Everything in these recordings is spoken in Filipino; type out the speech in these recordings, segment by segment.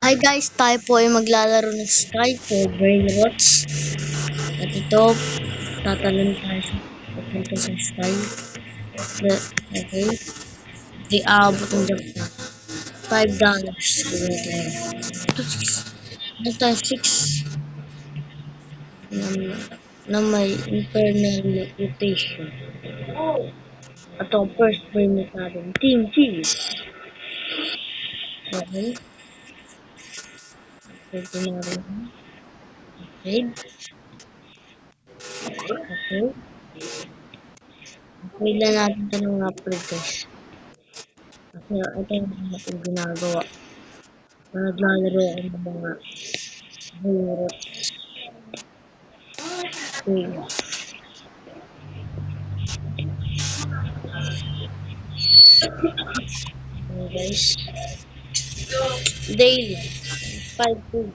Hi guys, tayo po ay maglalaro ng Sky for Brain Rots. At ito, tatalon tayo sa papunta sa Sky. Okay. Di aabot ang jump na. $5. Gawin natin. Ito, 6. Ito tayo, 6. Na may infernal mutation. At ang first brain natin, Team Cheese. Okay. Pwede na rin. Okay. Okay. Okay lang natin ito ng upgrade guys. Kasi ito yung ating ginagawa. Naglalaro ako ng mga hero. Okay. Okay guys. Daily. 5 food.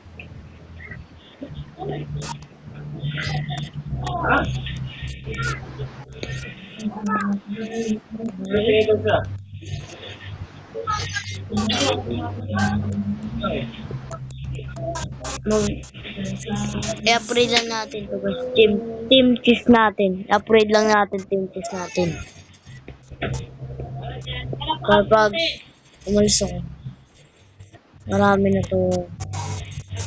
I-upgrade lang natin ito guys. Team cheese natin. Upgrade lang natin team cheese natin. Kapag umalis ako. Marami na to.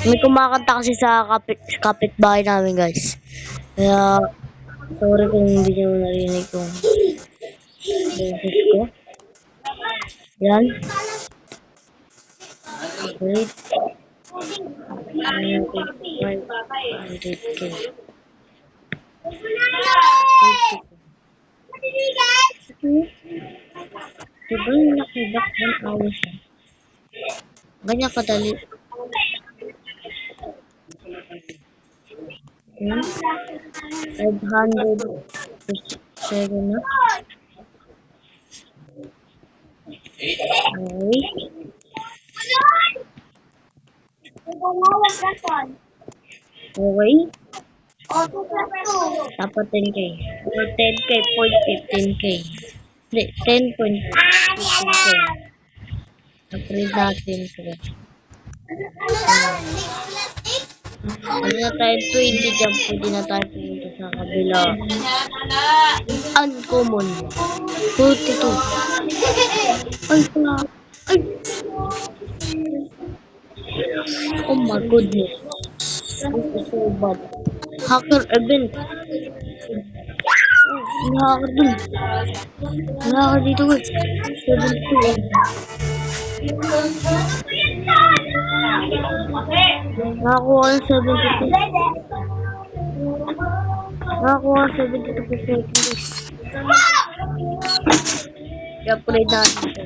May kumakanta kasi sa kapitbahay namin guys. Kaya sorry kung hindi nyo narinig kung boses ko. Yan. Wait. 500k. Diba yung nakibak 1 hour siya? Ganyan kadali. 507 na. Okay. Okay. Dapat 10k. Or 10k, 0.15k. Hindi, 10.15k. Upgrade natin sila. Ano na tayo, 20 jump. Pwede na tayo pumunta sa kabila. Uncommon. 42. Ay, pala. Ay! Oh my goodness. This is so bad. Hacker event. Oh, may hacker dun. May hacker dito guys. 72. Nakakuha ng 72. Nakakuha ng 72% guys. I-upgrade natin ito.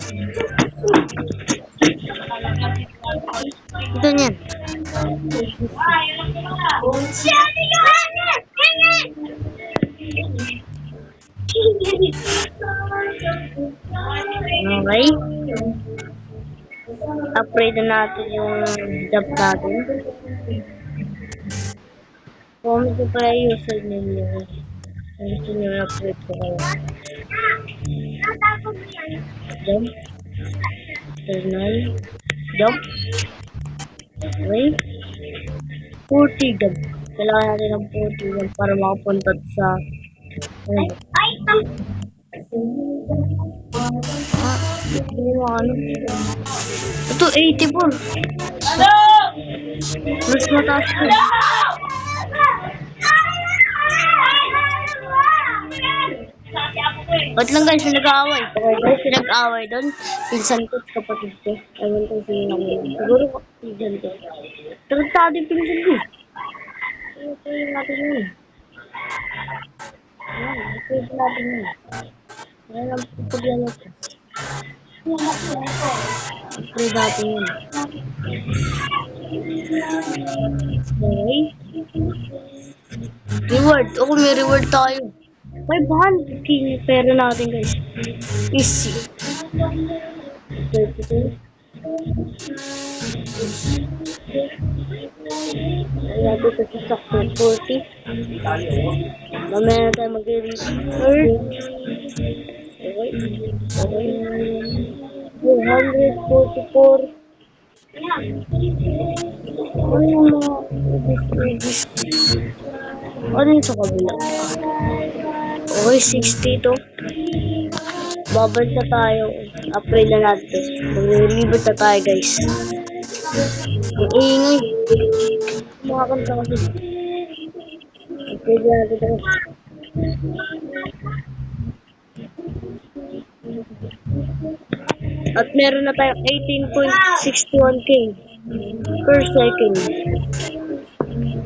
Ito niyan. Okay. Upgrade na natin yung job natin. Comment ko pala yung username nyo. Kung gusto nyo na-upgrade ko kayo. Jump. Eternal. Jump. Okay. 40 jump. Kailangan natin ng 40 jump para makapunta sa ano? Ito 84. Mas mataas ko. Ba't lang guys, nag-aaway? Guys, nag-aaway doon. Pinsan ko, kapatid ko. Ewan ko sino ako. Siguro pinsan ko. Tarantado yung pinsan ko. Ito yung natin yun. Ito yung natin yun. Kaya lang pagyan ito. Upgrade natin yun. Okay. Reward. Ako may reward tayo. 500k yung pera natin guys. Easy. 32. Ayan natin sa sakto 40. Mamaya na tayo mag-reward. Okay. Okay. 444. Ano yung mga edit? Ano yung sa kabila? Okay, 62. Babalik na tayo. Upgrade na natin. Mag-reboot na tayo, guys. Ang ingay. Mga kanta kasi. Upgrade na natin tayo. At meron na tayong 18.61k per second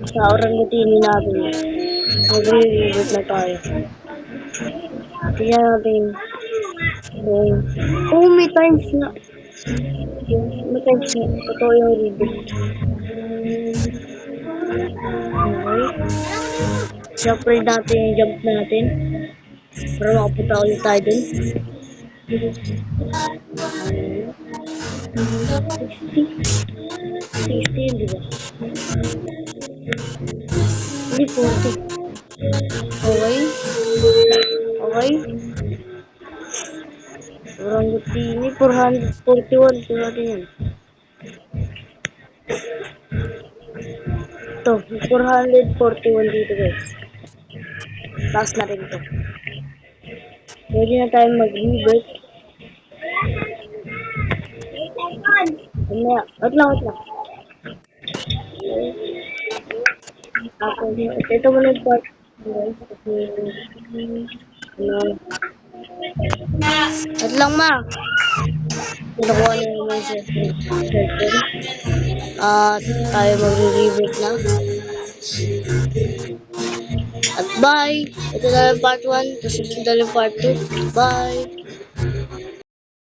sa orangutini natin. Mag-reboot na tayo. Tingnan natin. Oh, may times na. May times na. Totoo yung reboot. Okay. Siyempre natin yung jump natin. Para makapunta ulit tayo dun. 60, di ba? Hindi, 40. Okay. Okay. Orangutini, 441. Ito natin yan. Ito, 441 dito, guys. Taas na rin ito. Pwede na tayo mag-reboot. Mamaya, wait lang. Ako, ito muna yung part. Ano? Wait lang, ma. Nakuha na yung message. At tayo mag-reboot na. At bye! Ito na yung part 1. Tapos ito na yung part 2. Bye!